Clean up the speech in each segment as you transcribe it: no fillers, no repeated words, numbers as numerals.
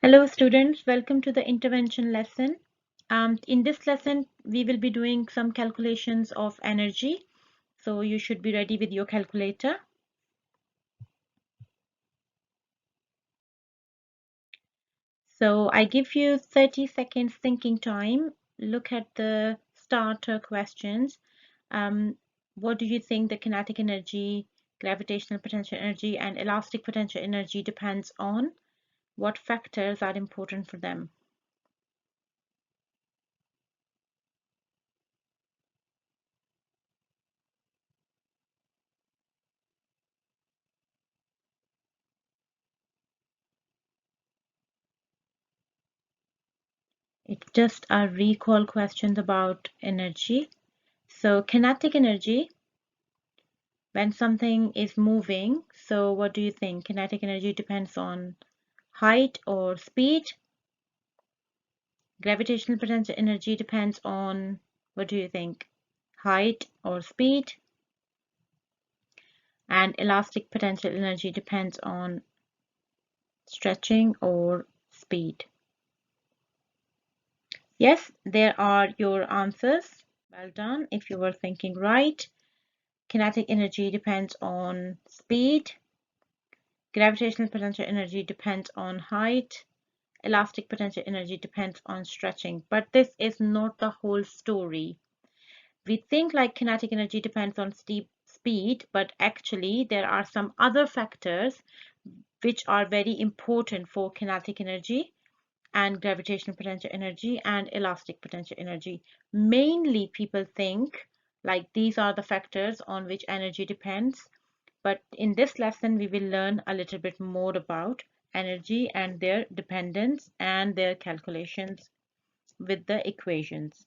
Hello students, welcome to the intervention lesson. In this lesson, we will be doing some calculations of energy. So you should be ready with your calculator. So I give you 30 seconds thinking time. Look at the starter questions. What do you think the kinetic energy, gravitational potential energy, and elastic potential energy depends on? What factors are important for them? It's just a recall questions about energy. So kinetic energy, when something is moving, so what do you think? Kinetic energy depends on height or speed. Gravitational potential energy depends on, what do you think? Height or speed. And elastic potential energy depends on stretching or speed. Yes, there are your answers. Well done. If you were thinking right. Kinetic energy depends on speed. Gravitational potential energy depends on height. Elastic potential energy depends on stretching. But this is not the whole story. We think like kinetic energy depends on speed, but actually there are some other factors which are very important for kinetic energy and gravitational potential energy and elastic potential energy. Mainly people think like these are the factors on which energy depends. But in this lesson, we will learn a little bit more about energy and their dependence and their calculations with the equations.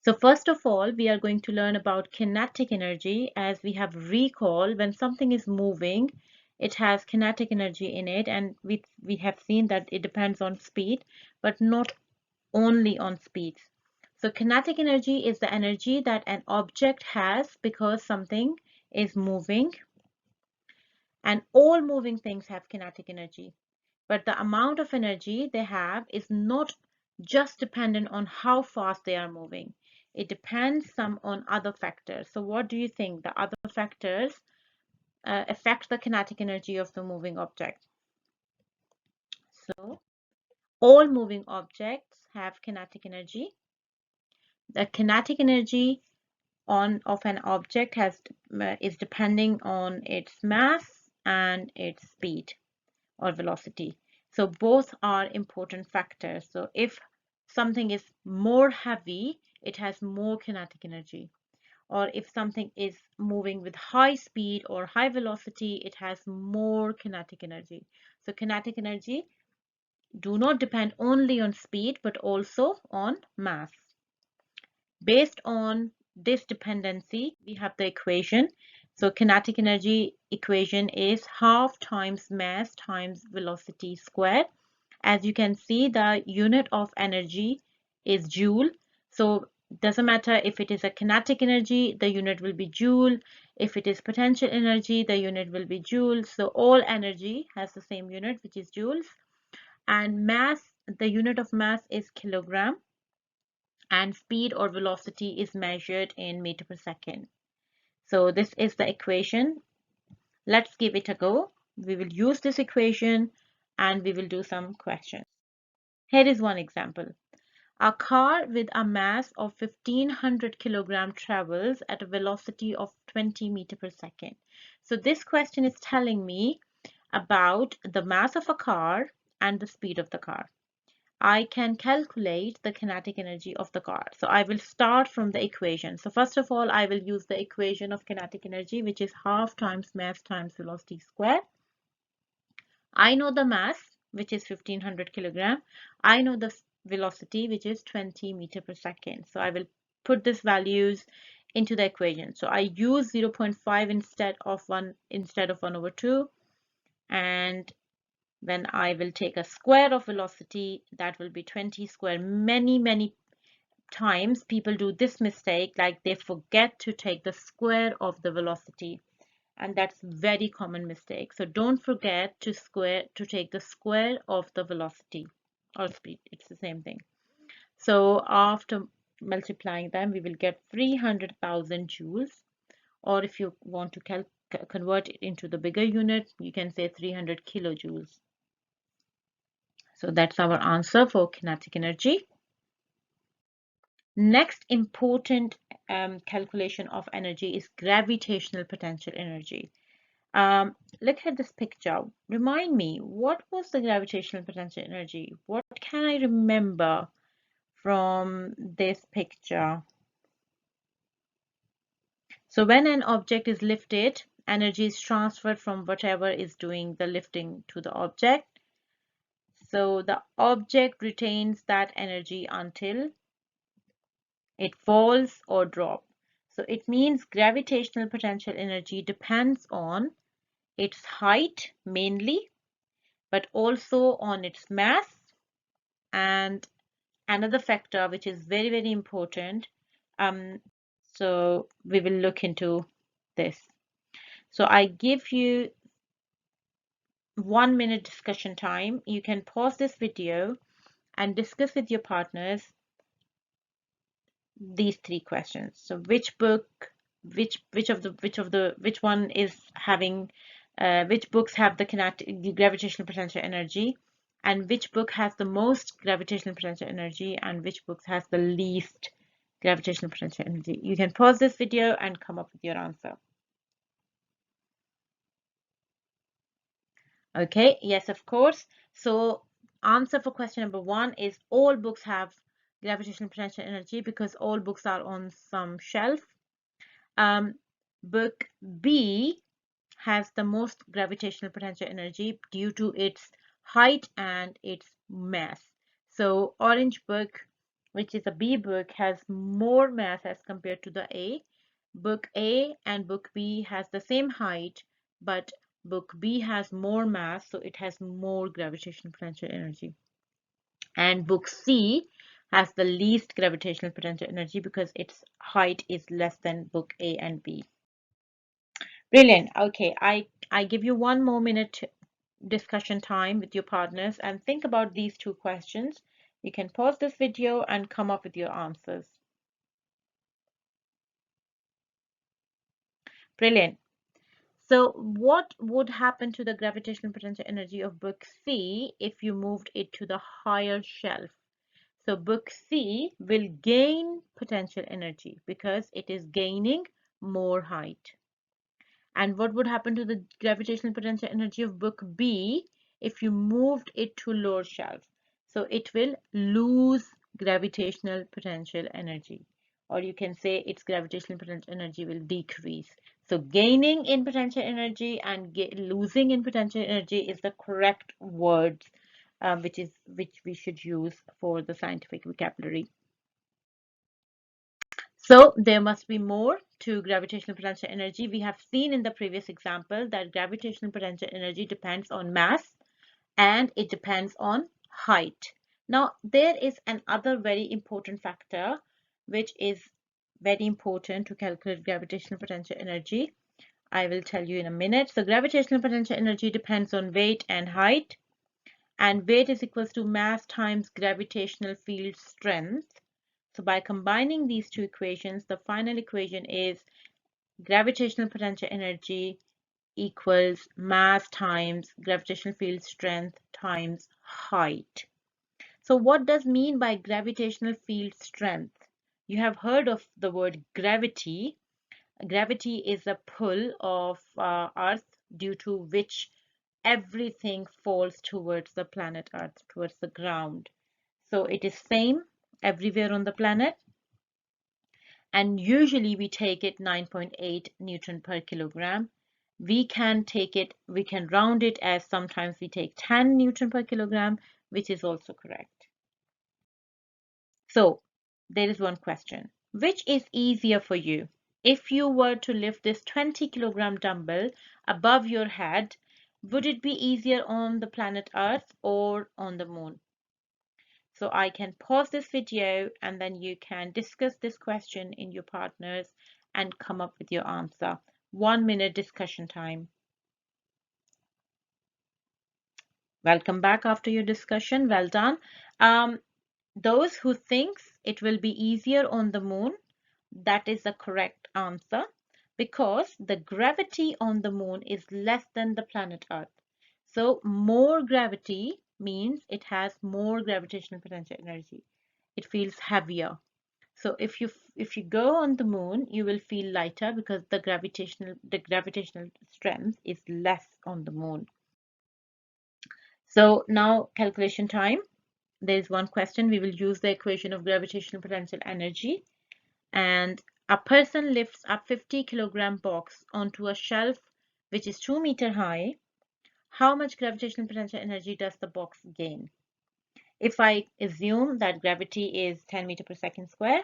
So first of all, we are going to learn about kinetic energy. As we have recall, when something is moving, it has kinetic energy in it, and we have seen that it depends on speed, but not only on speed. So kinetic energy is the energy that an object has because something is moving. And all moving things have kinetic energy. But the amount of energy they have is not just dependent on how fast they are moving. It depends some on other factors. So what do you think the other factors affect the kinetic energy of the moving object? So all moving objects have kinetic energy. The kinetic energy of an object is depending on its mass and its speed or velocity. So both are important factors. So if something is more heavy, it has more kinetic energy. Or if something is moving with high speed or high velocity, it has more kinetic energy. So kinetic energy do not depend only on speed, but also on mass. Based on this dependency, we have the equation. So kinetic energy equation is half times mass times velocity squared. As you can see, the unit of energy is joule. So it doesn't matter if it is a kinetic energy, the unit will be joule. If it is potential energy, the unit will be joule. So all energy has the same unit, which is joules. And mass, the unit of mass is kilogram. And speed or velocity is measured in meter per second. So this is the equation. Let's give it a go. We will use this equation and we will do some questions. Here is one example. A car with a mass of 1500 kilogram travels at a velocity of 20 meter per second. So this question is telling me about the mass of a car and the speed of the car. I can calculate the kinetic energy of the car. So I will start from the equation. So first of all, I will use the equation of kinetic energy, which is half times mass times velocity squared. I know the mass, which is 1500 kilogram. I know the velocity, which is 20 meter per second. So I will put these values into the equation. So I use 0.5 instead of 1 over 2. And when I will take a square of velocity, that will be 20 square. Many times people do this mistake, like they forget to take the square of the velocity. and that's very common mistake. So don't forget to take the square of the velocity or speed. It's the same thing. So after multiplying them, we will get 300,000 joules, or if you want to convert it into the bigger unit, you can say 300 kilojoules. So that's our answer for kinetic energy. Next important calculation of energy is gravitational potential energy. Look at this picture. Remind me, what was the gravitational potential energy? What can I remember from this picture? So when an object is lifted, energy is transferred from whatever is doing the lifting to the object. So the object retains that energy until it falls or drops. So it means gravitational potential energy depends on its height mainly, but also on its mass, and another factor which is very, very important. So we will look into this. So I give you 1 minute discussion time. You can pause this video and discuss with your partners these three questions. So which book, which one is having, which books have the gravitational potential energy, and which book has the most gravitational potential energy, and which book has the least gravitational potential energy. You can pause this video and come up with your answer. Okay, yes, of course. So answer for question number 1 is all books have gravitational potential energy because all books are on some shelf. Book B has the most gravitational potential energy due to its height and its mass. So orange book, which is a B book, has more mass as compared to the A. Book A and book B has the same height, but book B has more mass, so it has more gravitational potential energy. And book C has the least gravitational potential energy because its height is less than book A and B. Brilliant. Okay, I give you 1 more minute discussion time with your partners and think about these two questions. You can pause this video and come up with your answers. Brilliant. So what would happen to the gravitational potential energy of book C if you moved it to the higher shelf? So book C will gain potential energy because it is gaining more height. And what would happen to the gravitational potential energy of book B if you moved it to lower shelf? So it will lose gravitational potential energy, or you can say its gravitational potential energy will decrease. So gaining in potential energy and losing in potential energy is the correct words, which we should use for the scientific vocabulary. So there must be more to gravitational potential energy. We have seen in the previous example that gravitational potential energy depends on mass and it depends on height. Now there is another very important factor which is very important to calculate gravitational potential energy. I will tell you in a minute. So gravitational potential energy depends on weight and height, and weight is equals to mass times gravitational field strength. So by combining these two equations, the final equation is gravitational potential energy equals mass times gravitational field strength times height. So what does mean by gravitational field strength? You have heard of the word gravity. Gravity is a pull of Earth due to which everything falls towards the planet Earth, towards the ground. So it is same everywhere on the planet. And usually we take it 9.8 Newton per kilogram. We can round it as sometimes we take 10 Newton per kilogram, which is also correct. So there is one question. Which is easier for you? If you were to lift this 20 kilogram dumbbell above your head, would it be easier on the planet Earth or on the moon? So I can pause this video and then you can discuss this question in your partners and come up with your answer. 1 minute discussion time. Welcome back after your discussion. Well done. Those who thinks it will be easier on the moon, that is the correct answer because the gravity on the moon is less than the planet Earth. So more gravity means it has more gravitational potential energy. It feels heavier. So if you go on the moon, you will feel lighter because the gravitational strength is less on the moon. So now calculation time. There is one question. We will use the equation of gravitational potential energy. And a person lifts a 50-kilogram box onto a shelf which is 2 meters high. How much gravitational potential energy does the box gain? If I assume that gravity is 10 meters per second square,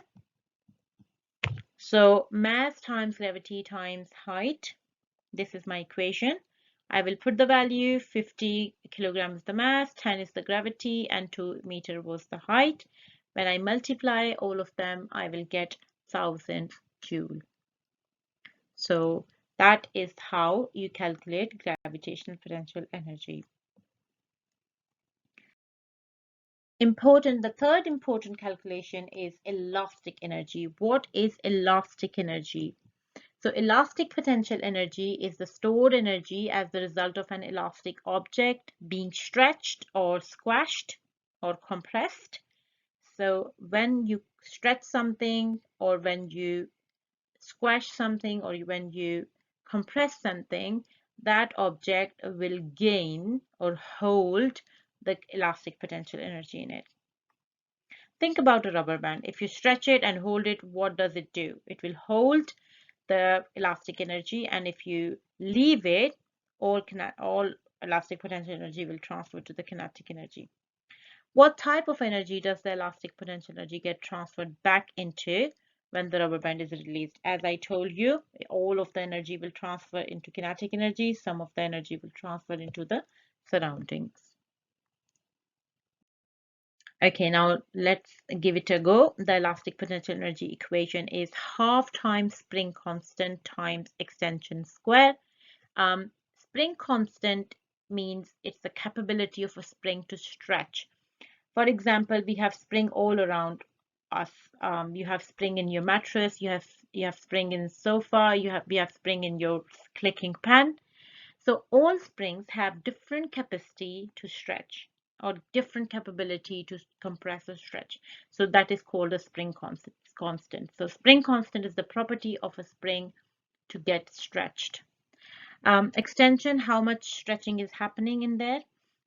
so mass times gravity times height, this is my equation. I will put the value 50 kilograms the mass, 10 is the gravity, and 2 meters was the height. When I multiply all of them, I will get 1000 joule. So that is how you calculate gravitational potential energy. The third important calculation is elastic energy. What is elastic energy? So elastic potential energy is the stored energy as the result of an elastic object being stretched or squashed or compressed. So when you stretch something or when you squash something or when you compress something, that object will gain or hold the elastic potential energy in it. Think about a rubber band. If you stretch it and hold it, what does it do? It will hold the elastic energy, and if you leave it, all elastic potential energy will transfer to the kinetic energy. What type of energy does the elastic potential energy get transferred back into when the rubber band is released? As I told you, all of the energy will transfer into kinetic energy. Some of the energy will transfer into the surroundings. Okay, now let's give it a go. The elastic potential energy equation is half times spring constant times extension square. Spring constant means it's the capability of a spring to stretch. For example, we have spring all around us. You have spring in your mattress, you have spring in sofa, we have spring in your clicking pen. So all springs have different capacity to stretch or different capability to compress or stretch. So that is called a spring constant. So spring constant is the property of a spring to get stretched. Extension, how much stretching is happening in there.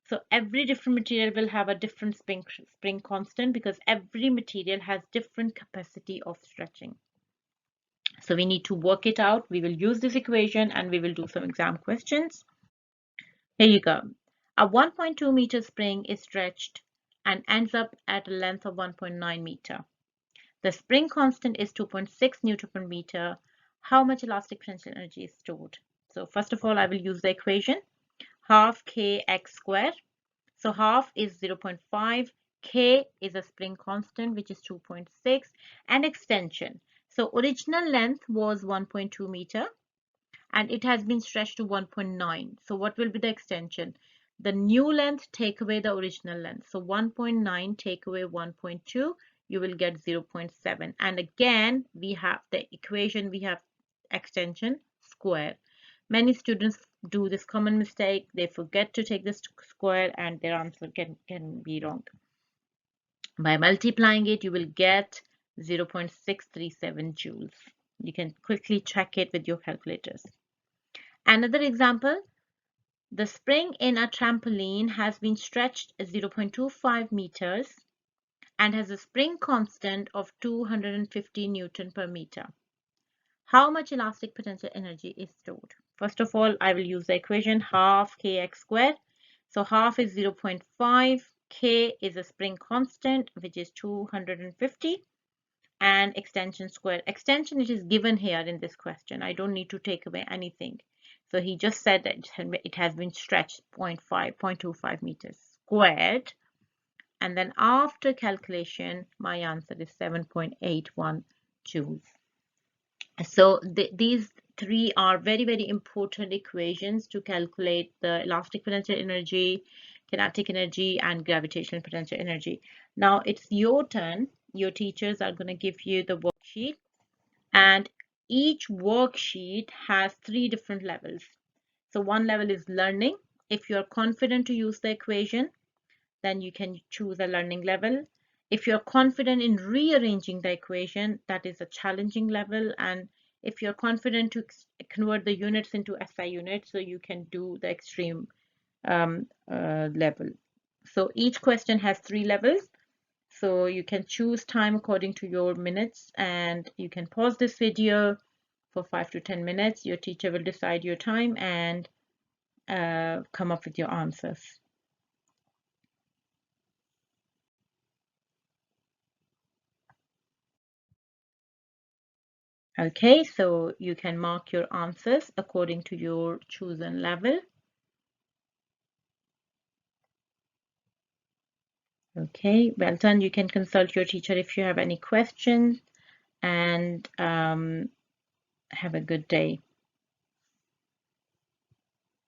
So every different material will have a different spring constant because every material has different capacity of stretching. So we need to work it out. We will use this equation and we will do some exam questions. Here you go. A 1.2 meter spring is stretched and ends up at a length of 1.9 meter. The spring constant is 2.6 Newton per meter. How much elastic potential energy is stored? So first of all, I will use the equation half kx squared. So half is 0.5, k is a spring constant which is 2.6, and extension. So original length was 1.2 meter and it has been stretched to 1.9. So what will be the extension? The new length take away the original length. So 1.9 take away 1.2, you will get 0.7. And again, we have the equation, we have extension square. Many students do this common mistake. They forget to take this square and their answer can be wrong. By multiplying it, you will get 0.637 joules. You can quickly check it with your calculators. Another example, the spring in a trampoline has been stretched 0.25 meters and has a spring constant of 250 Newton per meter. How much elastic potential energy is stored? First of all, I will use the equation half kx squared. So half is 0.5, k is a spring constant, which is 250, and extension square. Extension, it is given here in this question. I don't need to take away anything. So he just said that it has been stretched 0.25 meters squared. And then after calculation, my answer is 7.81 joules. So these three are very, very important equations to calculate the elastic potential energy, kinetic energy, and gravitational potential energy. Now it's your turn. Your teachers are going to give you the worksheet, and each worksheet has three different levels. So one level is learning. If you're confident to use the equation, then you can choose a learning level. If you're confident in rearranging the equation, that is a challenging level. And if you're confident to convert the units into SI units, so you can do the extreme level. So each question has three levels. So you can choose time according to your minutes, and you can pause this video for 5 to 10 minutes. Your teacher will decide your time and come up with your answers. Okay, so you can mark your answers according to your chosen level. Okay, well done. You can consult your teacher if you have any questions, and have a good day.